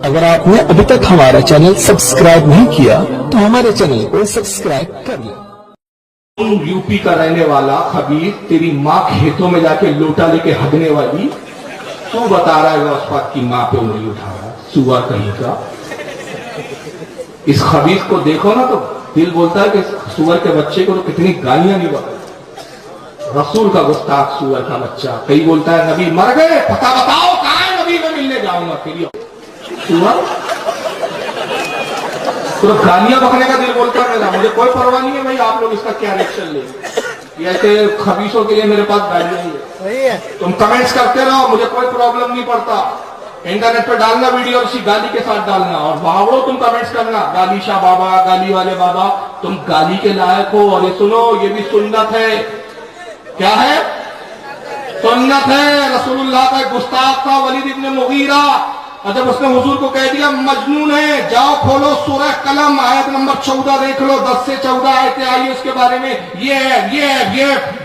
اگر آپ نے ابھی تک ہمارا چینل سبسکرائب نہیں کیا تو ہمارے چینل کو سبسکرائب کر لیں۔ یو پی کا رہنے والا خبیث، تیری ماں کھیتوں میں جا کے لوٹا لے کے ہگنے والی، تو بتا رہا ہے وصفات کی ماں پہ انگلی اٹھا رہا ہے، سوا کہیں کا۔ اس خبیث کو دیکھو نا تو دل بولتا ہے کہ سور کے بچے کو تو کتنی گالیاں نہیں بولتا، رسول کا گستاخ سور کا بچہ۔ کئی بولتا ہے نبی مر گئے، پتہ بتاؤ کہاں ہے نبی، میں ملنے جاؤں گا۔ پھر سور تو گالیاں بکنے کا دل بولتا ہے میرا، مجھے کوئی پرواہ نہیں ہے بھائی آپ لوگ اس کا کیا ریئیکشن لیں، یہ ایسے خبیثوں کے لیے میرے پاس گالیاں ہیں، تم کمنٹس کرتے رہو، مجھے کوئی پرابلم نہیں پڑتا۔ انٹرنیٹ پہ ڈالنا ویڈیو اسی گالی کے ساتھ ڈالنا، اور بھاوڑو تم کمنٹس کرنا، گالی شاہ بابا، گالی والے بابا، تم گالی کے لائق ہو۔ اور یہ سنو، یہ بھی سنت ہے۔ کیا ہے؟ سنت ہے۔ رسول اللہ کا ایک گستاخ تھا ولید ابن مغیرہ، اور جب اس نے حضور کو کہہ دیا مجنون ہے، جاؤ کھولو سورہ قلم آیت نمبر 14 دیکھ لو، 10 سے 14 آیتیں آئی اس کے بارے میں، یہ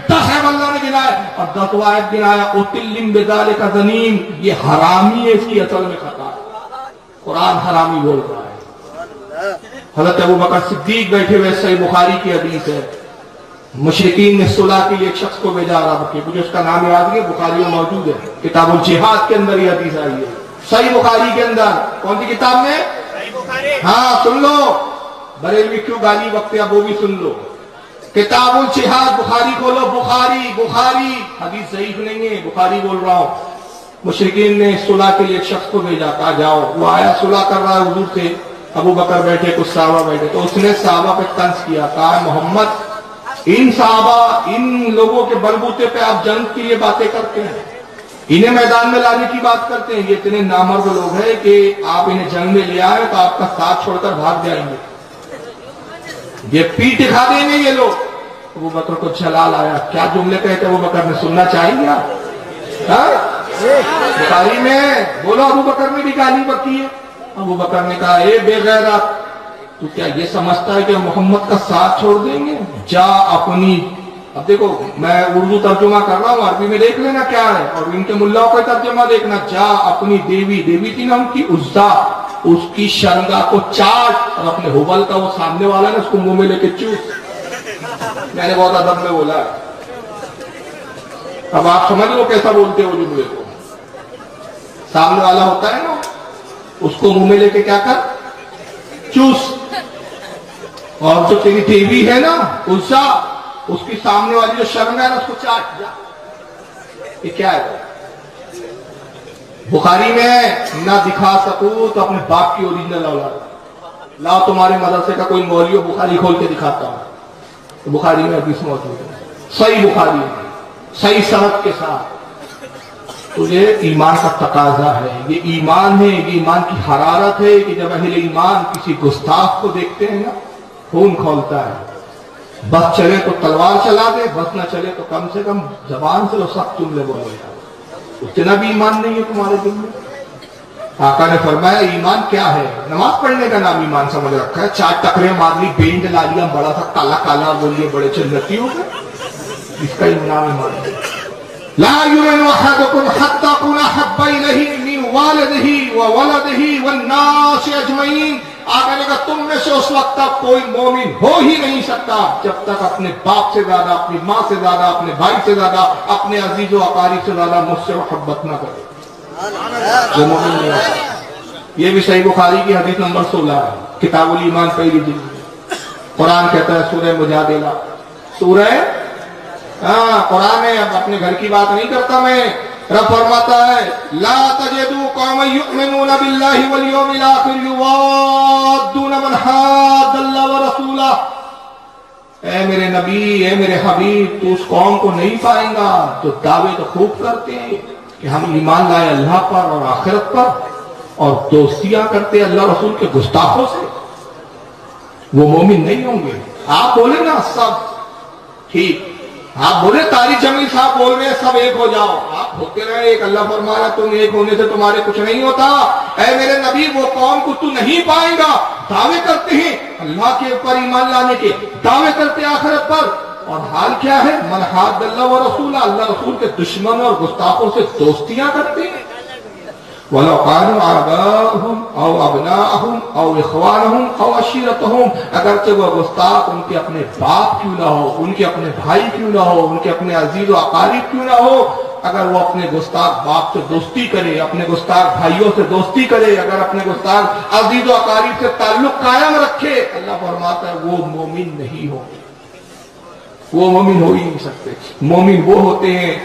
10 ہے اللہ نے گنایا، اور 10 آیت گنایا، اتلم بذالک ذنیم، یہ حرامی ہے، اس کی اصل میں خطا ہے، قرآن حرامی بول رہا ہے۔ حضرت ابوبکر صدیق بیٹھے ہوئے، صحیح بخاری کی حدیث ہے، مشرکین نے صلح کے لیے ایک شخص کو بھیجا رہا کہ مجھے اس کا نام یاد نہیں، بخاری میں موجود ہے، کتاب الجہاد کے اندر یہ حدیث آئی ہے، صحیح بخاری کے اندر۔ کون سی کتاب میں؟ ہاں سن لو، بریلوی کیوں گالی بکتے اب وہ بھی سن لو، کتاب الجہاد بخاری کھولو، بخاری حدیث ضعیف نہیں ہے، بخاری بول رہا ہوں۔ مشرکین نے صلح کے لیے ایک شخص کو بھیجا، کہا جاؤ، وہ آیا صلح کر رہا ہے حضور سے، ابو بکر بیٹھے، کچھ صحابہ بیٹھے، تو اس نے صحابہ پہ طنز کیا، کہا محمد ان صحابہ، ان لوگوں کے بلبوتے پہ آپ جنگ کے لیے باتیں کرتے ہیں، انہیں میدان میں لانے کی بات کرتے ہیں، یہ اتنے نامرد لوگ ہیں کہ آپ انہیں جنگ میں لے آئے تو آپ کا ساتھ چھوڑ کر بھاگ جائیں گے، یہ پیٹ دکھا دیں گے یہ لوگ۔ ابو بکر کو جلال آیا، کیا جملے کہتے ابو بکر نے، سننا چاہیے بخاری میں، بولو ابو بکر نے بھی گالی بکی ہے۔ ابو بکر نے کہا اے بے غیرت، تو کیا یہ سمجھتا ہے کہ محمد کا ساتھ چھوڑ دیں گے؟ جا اپنی، اب دیکھو میں اردو ترجمہ کر رہا ہوں، عربی میں دیکھ لینا کیا ہے، اور ان کے ملاؤں کا ترجمہ دیکھنا، جا اپنی دیوی تھی نا ان کی عزا، اس کی شرمگاہ کو چاٹ، اور اپنے حبل کا وہ سامنے والا نا اس کو منہ میں لے کے چوس۔ میں نے بہت ادب میں بولا ہے، اب آپ سمجھ لو کیسا بولتے ہو جملے کو، سامنے والا ہوتا ہے نا اس کو منہ میں لے کے کیا کر، چوس، اور جو تیری دیوی ہے نا عزا، اس کی سامنے والی جو شرم ہے نا اس کو چاٹ جا۔ یہ کیا ہے؟ بخاری میں نہ دکھا سکوں تو اپنے باپ کی اوریجنل اولاد لاؤ، تمہارے مدرسے کا کوئی مولوی بخاری کھول کے دکھاتا ہوں، تو بخاری میں حدیث موجود ہے، صحیح بخاری میں، صحیح سند کے ساتھ۔ تو یہ ایمان کا تقاضا ہے، یہ ایمان ہے، یہ ایمان کی حرارت ہے کہ جب اہل ایمان کسی گستاخ کو دیکھتے ہیں نا خون کھولتا ہے، بس چلے تو تلوار چلا دے، بس نہ چلے تو کم سے کم زبان سے وہ سخت جملے بولے گا، اتنا بھی ایمان نہیں ہے تمہارے دل میں۔ آقا نے فرمایا ایمان کیا ہے؟ نماز پڑھنے کا نام ایمان سمجھ رکھا ہے، 4 ٹکرے مار لی، بینڈ لا لیا بڑا سا کالا کالا، بولیے بڑے جنتی ہو گئے، اس کا نام ایمان ہے۔ لا يؤمن احدكم حتى اكون احب اليه من والده وولده والناس اجمعين، آگے لگا تم میں سے اس وقت تک کوئی مومن ہو ہی نہیں سکتا جب تک اپنے باپ سے زیادہ، اپنی ماں سے زیادہ، اپنے بھائی سے زیادہ، اپنے عزیز و اقارب سے زیادہ مجھ سے محبت نہ کرے، وہ مومن نہیں ہوتا۔ یہ بھی صحیح بخاری کی حدیث نمبر 16 ہے، کتاب الایمان پہلی جلد۔ قرآن کہتا ہے سورہ مجادلہ، سورہ قرآن ہے، اب اپنے گھر کی بات نہیں کرتا میں، رب فرماتا ہے لا تجدوا قوما يؤمنون بالله واليوم الاخر يوادون من حاد الله ورسوله، اے میرے نبی، اے میرے حبیب، تو اس قوم کو نہیں پائیں گا جو دعوے تو خوب کرتے ہیں کہ ہم ایمان لائے اللہ پر اور آخرت پر، اور دوستیاں کرتے اللہ رسول کے گستاخوں سے، وہ مومن نہیں ہوں گے۔ آپ بولے نا سب ٹھیک، آپ بولے طارق جمیل صاحب بول رہے ہیں سب ایک ہو جاؤ، آپ ہوتے رہے ایک، اللہ فرما رہا تم ایک ہونے سے تمہارے کچھ نہیں ہوتا۔ اے میرے نبی وہ قوم کو تو نہیں پائے گا، دعوے کرتے ہیں اللہ کے اوپر ایمان لانے کے، دعوے کرتے آخرت پر، اور حال کیا ہے؟ من حاد اللہ و رسول، اللہ رسول کے دشمن اور گستاخوں سے دوستیاں کرتے ہیں۔ وَلَوْ كَانُوا آبَاءَهُمْ أَوْ أَبْنَاءَهُمْ أَوْ إِخْوَانَهُمْ أَوْ عَشِيرَتَهُمْ، اگرچہ وہ گستاخ ان کے اپنے باپ کیوں نہ ہو، ان کے اپنے بھائی کیوں نہ ہو، ان کے اپنے عزیز و اقارب کیوں نہ ہو، اگر وہ اپنے گستاخ باپ سے دوستی کرے، اپنے گستاخ بھائیوں سے دوستی کرے، اگر اپنے گستاخ عزیز و اقارب سے تعلق قائم رکھے، اللہ فرماتا ہے وہ مومن نہیں ہوگے، وہ مومن ہو ہی نہیں سکتے۔ مومن وہ ہوتے ہیں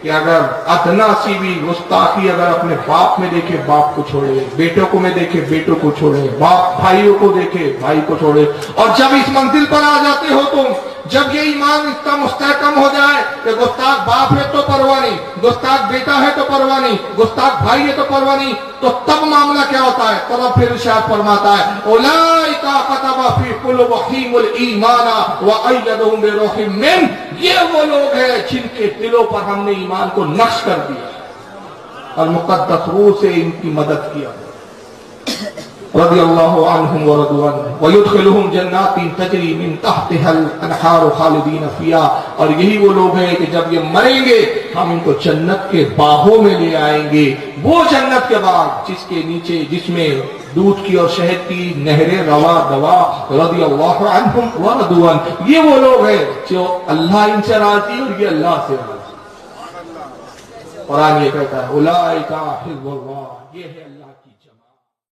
کہ اگر ادنا سی بھی گستاخی اگر اپنے باپ میں دیکھے باپ کو چھوڑے، بیٹوں کو میں دیکھے بیٹوں کو چھوڑے، باپ بھائیوں کو دیکھے بھائی کو چھوڑے، اور جب اس منزل پر آ جاتے ہو تم، جب یہ ایمان اس کا مستحکم ہو جائے کہ گستاخ باپ ہے تو پرواہ نہیں، گستاخ بیٹا ہے تو پرواہ نہیں، گستاخ بھائی ہے تو پرواہ نہیں، تو تب معاملہ کیا ہوتا ہے؟ تب پھر ارشاد فرماتا ہے اولئک کتب فی قلوبہم الایمان وایدہم بروح منہ، یہ وہ لوگ ہیں جن کے دلوں پر ہم نے ایمان کو نقش کر دیا اور مقدس روح سے ان کی مدد کیا۔ رضی اللہ عنہم ورضوا عنہ ویدخلہم جنات تجری من تحتها الانہار خالدین فیہا، اور یہی وہ لوگ ہیں کہ جب یہ مریں گے ہم ان کو جنت کے باغوں میں لے آئیں گے، وہ جنت کے باغ جس کے نیچے جس میں دودھ کی اور شہد کی نہریں روا دوا۔ رضی اللہ عنہم ورضوا عنہ، یہ وہ لوگ ہیں جو اللہ ان سے راضی اور یہ اللہ سے راضی۔ قرآن یہ کہتا ہے اولئک حزب اللہ، یہ ہے اللہ